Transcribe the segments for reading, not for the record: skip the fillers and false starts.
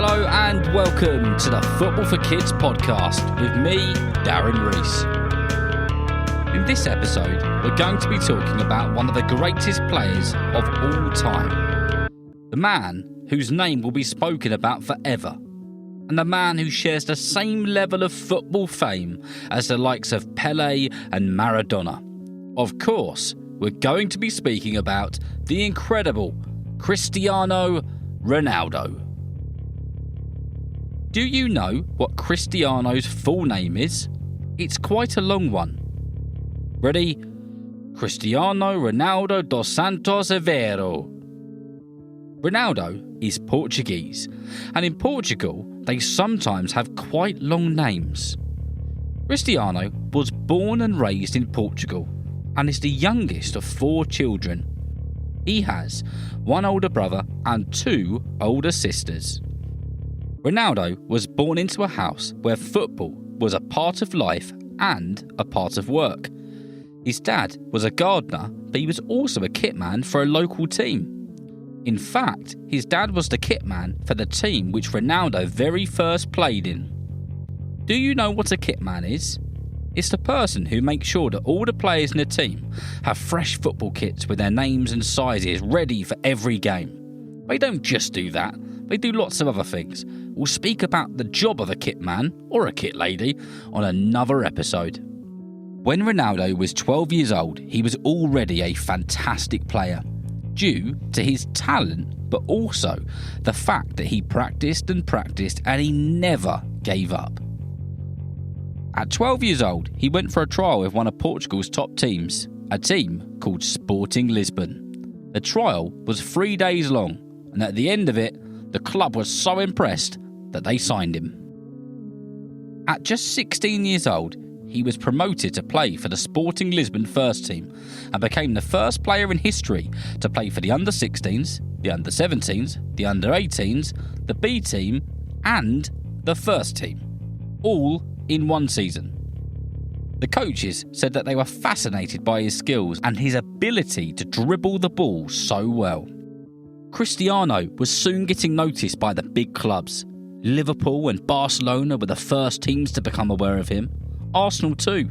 Hello and welcome to the Football for Kids podcast with me, Darren Rees. In this episode, we're going to be talking about one of the greatest players of all time. The man whose name will be spoken about forever. And the man who shares the same level of football fame as the likes of Pele and Maradona. Of course, we're going to be speaking about the incredible Cristiano Ronaldo. Do you know what Cristiano's full name is? It's quite a long one. Ready? Cristiano Ronaldo dos Santos Aveiro. Ronaldo is Portuguese, and in Portugal, they sometimes have quite long names. Cristiano was born and raised in Portugal, and is the youngest of 4 children. He has 1 older brother and 2 older sisters. Ronaldo was born into a house where football was a part of life and a part of work. His dad was a gardener, but he was also a kit man for a local team. In fact, his dad was the kit man for the team which Ronaldo very first played in. Do you know what a kit man is? It's the person who makes sure that all the players in the team have fresh football kits with their names and sizes ready for every game. They don't just do that, they do lots of other things. We'll speak about the job of a kit man, or a kit lady, on another episode. When Ronaldo was 12 years old, he was already a fantastic player, due to his talent, but also the fact that he practiced and he never gave up. At 12 years old, he went for a trial with one of Portugal's top teams, a team called Sporting Lisbon. The trial was 3 days long, and at the end of it, the club was so impressed that they signed him. At just 16 years old, he was promoted to play for the Sporting Lisbon first team and became the first player in history to play for the under-16s, the under-17s, the under-18s, the B team and the first team, all in one season. The coaches said that they were fascinated by his skills and his ability to dribble the ball so well. Cristiano was soon getting noticed by the big clubs. Liverpool and Barcelona were the first teams to become aware of him. Arsenal too.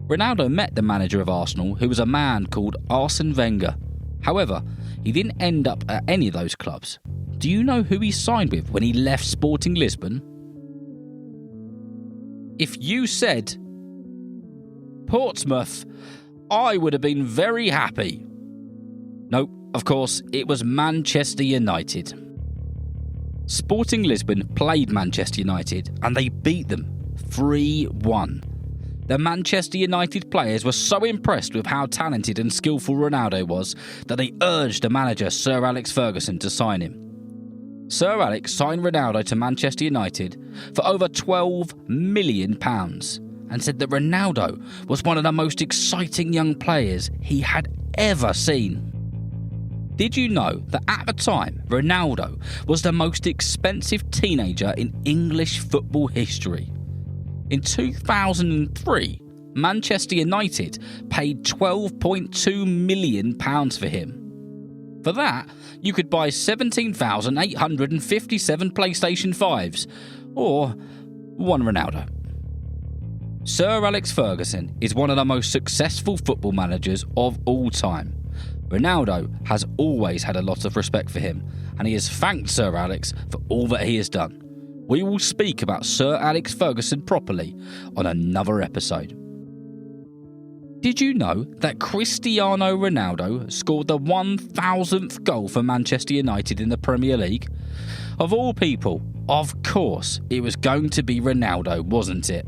Ronaldo met the manager of Arsenal, who was a man called Arsene Wenger. However, he didn't end up at any of those clubs. Do you know who he signed with when he left Sporting Lisbon? If you said Portsmouth, I would have been very happy. Nope, of course, it was Manchester United. Sporting Lisbon played Manchester United and they beat them 3-1. The Manchester United players were so impressed with how talented and skillful Ronaldo was that they urged the manager Sir Alex Ferguson to sign him. Sir Alex signed Ronaldo to Manchester United for over £12 million and said that Ronaldo was one of the most exciting young players he had ever seen. Did you know that at the time, Ronaldo was the most expensive teenager in English football history? In 2003, Manchester United paid £12.2 million for him. For that, you could buy 17,857 PlayStation 5s, or one Ronaldo. Sir Alex Ferguson is one of the most successful football managers of all time. Ronaldo has always had a lot of respect for him, and he has thanked Sir Alex for all that he has done. We will speak about Sir Alex Ferguson properly on another episode. Did you know that Cristiano Ronaldo scored the 1,000th goal for Manchester United in the Premier League? Of all people, of course, it was going to be Ronaldo, wasn't it?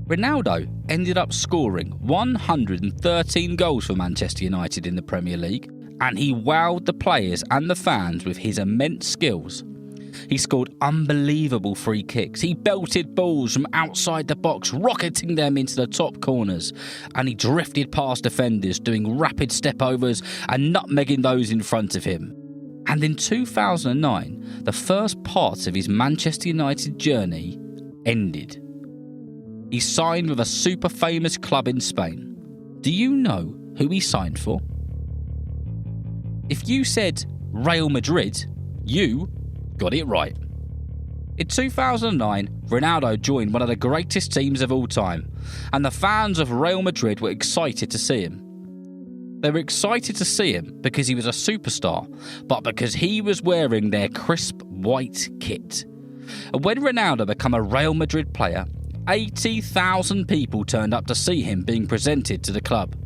Ronaldo ended up scoring 113 goals for Manchester United in the Premier League, and he wowed the players and the fans with his immense skills. He scored unbelievable free kicks, he belted balls from outside the box, rocketing them into the top corners, and he drifted past defenders, doing rapid step-overs and nutmegging those in front of him. And in 2009, the first part of his Manchester United journey ended. He signed with a super famous club in Spain. Do you know who he signed for? If you said Real Madrid, you got it right. In 2009, Ronaldo joined one of the greatest teams of all time, and the fans of Real Madrid were excited to see him. They were excited to see him because he was a superstar, but because he was wearing their crisp white kit. And when Ronaldo became a Real Madrid player, 80,000 people turned up to see him being presented to the club.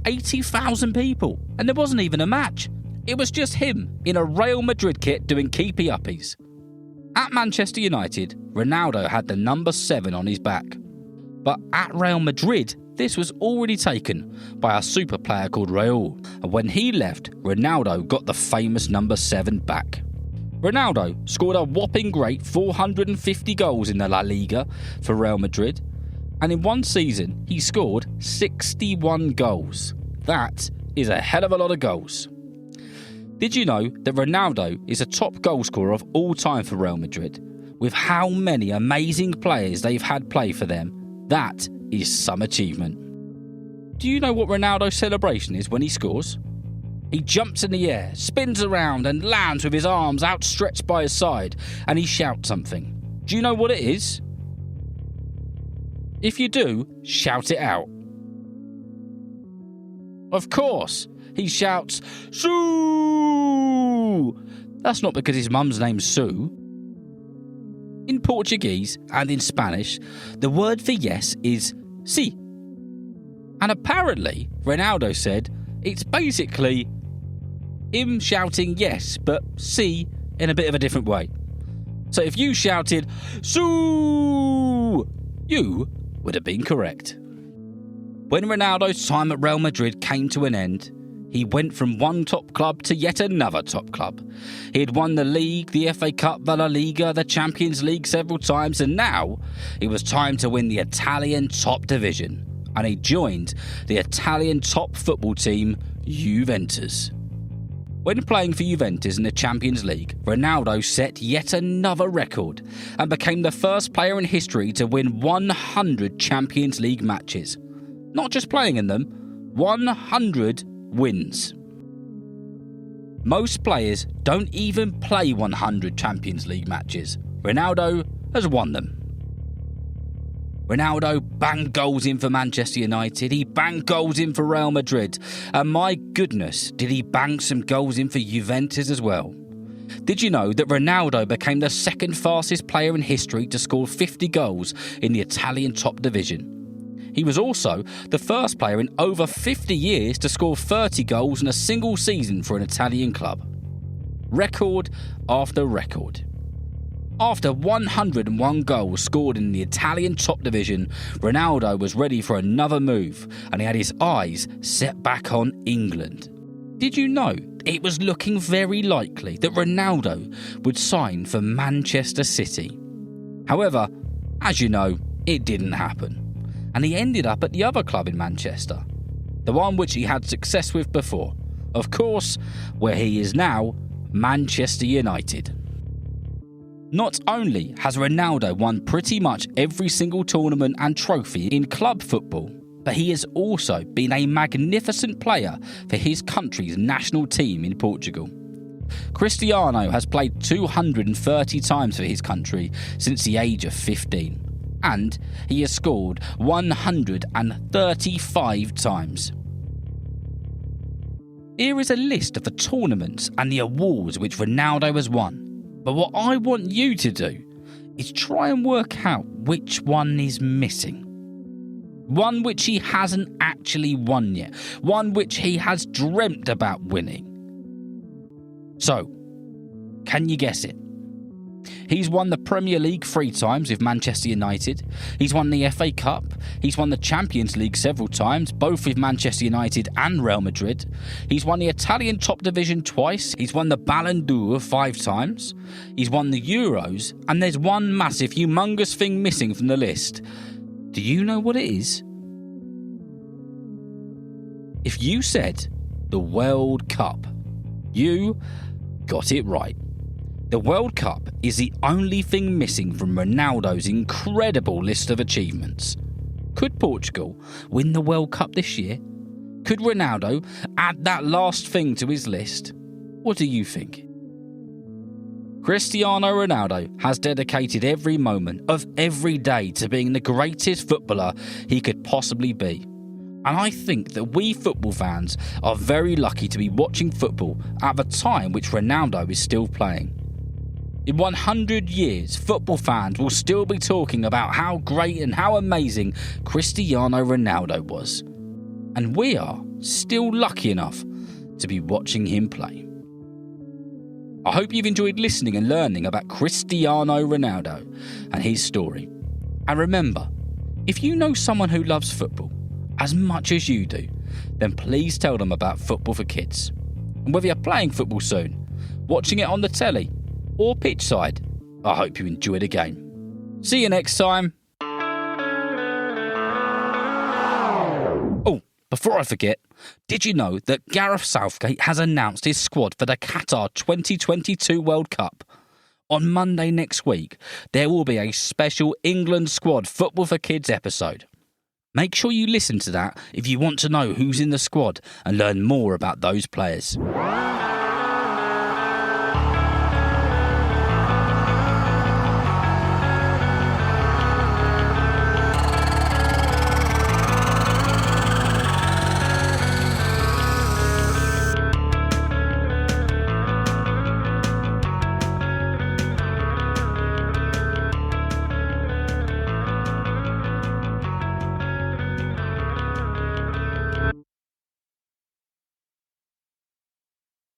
80,000 people, and there wasn't even a match. It was just him in a Real Madrid kit doing keepy-uppies. At Manchester United, Ronaldo had the number 7 on his back. But at Real Madrid, this was already taken by a super player called Raul. And when he left, Ronaldo got the famous number 7 back. Ronaldo scored a whopping great 450 goals in the La Liga for Real Madrid. And in one season, he scored 61 goals. That is a hell of a lot of goals. Did you know that Ronaldo is a top goal scorer of all time for Real Madrid? With how many amazing players they've had play for them, that is some achievement. Do you know what Ronaldo's celebration is when he scores? He jumps in the air, spins around and lands with his arms outstretched by his side, and he shouts something. Do you know what it is? If you do, shout it out. Of course, he shouts, Sue! That's not because his mum's name's Sue. In Portuguese and in Spanish, the word for yes is sí. And apparently, Ronaldo said it's basically him shouting yes, but sí in a bit of a different way. So if you shouted, Sue! You would have been correct. When Ronaldo's time at Real Madrid came to an end, he went from one top club to yet another top club. He had won the league, the FA Cup, the La Liga, the Champions League several times, and now it was time to win the Italian top division. And he joined the Italian top football team, Juventus. When playing for Juventus in the Champions League, Ronaldo set yet another record and became the first player in history to win 100 Champions League matches. Not just playing in them, 100 wins. Most players don't even play 100 Champions League matches. Ronaldo has won them. Ronaldo banged goals in for Manchester United, he banged goals in for Real Madrid, and my goodness, did he bang some goals in for Juventus as well. Did you know that Ronaldo became the second fastest player in history to score 50 goals in the Italian top division? He was also the first player in over 50 years to score 30 goals in a single season for an Italian club. Record after record. After 101 goals scored in the Italian top division, Ronaldo was ready for another move, and he had his eyes set back on England. Did you know it was looking very likely that Ronaldo would sign for Manchester City? However, as you know, it didn't happen. And he ended up at the other club in Manchester, the one which he had success with before. Of course, where he is now, Manchester United. Not only has Ronaldo won pretty much every single tournament and trophy in club football, but he has also been a magnificent player for his country's national team in Portugal. Cristiano has played 230 times for his country since the age of 15. And he has scored 135 times. Here is a list of the tournaments and the awards which Ronaldo has won. But what I want you to do is try and work out which one is missing. One which he hasn't actually won yet. One which he has dreamt about winning. So, can you guess it? He's won the Premier League 3 times with Manchester United. He's won the FA Cup. He's won the Champions League several times, both with Manchester United and Real Madrid. He's won the Italian top division twice. He's won the Ballon d'Or 5 times. He's won the Euros. And there's one massive, humongous thing missing from the list. Do you know what it is? If you said the World Cup, you got it right. The World Cup is the only thing missing from Ronaldo's incredible list of achievements. Could Portugal win the World Cup this year? Could Ronaldo add that last thing to his list? What do you think? Cristiano Ronaldo has dedicated every moment of every day to being the greatest footballer he could possibly be. And I think that we football fans are very lucky to be watching football at the time which Ronaldo is still playing. In 100 years, football fans will still be talking about how great and how amazing Cristiano Ronaldo was. And we are still lucky enough to be watching him play. I hope you've enjoyed listening and learning about Cristiano Ronaldo and his story. And remember, if you know someone who loves football as much as you do, then please tell them about Football for Kids. And whether you're playing football soon, watching it on the telly, or pitch side, I hope you enjoy the game. See you next time. Oh, before I forget, did you know that Gareth Southgate has announced his squad for the Qatar 2022 World Cup? On Monday next week, there will be a special England squad Football for Kids episode. Make sure you listen to that if you want to know who's in the squad and learn more about those players.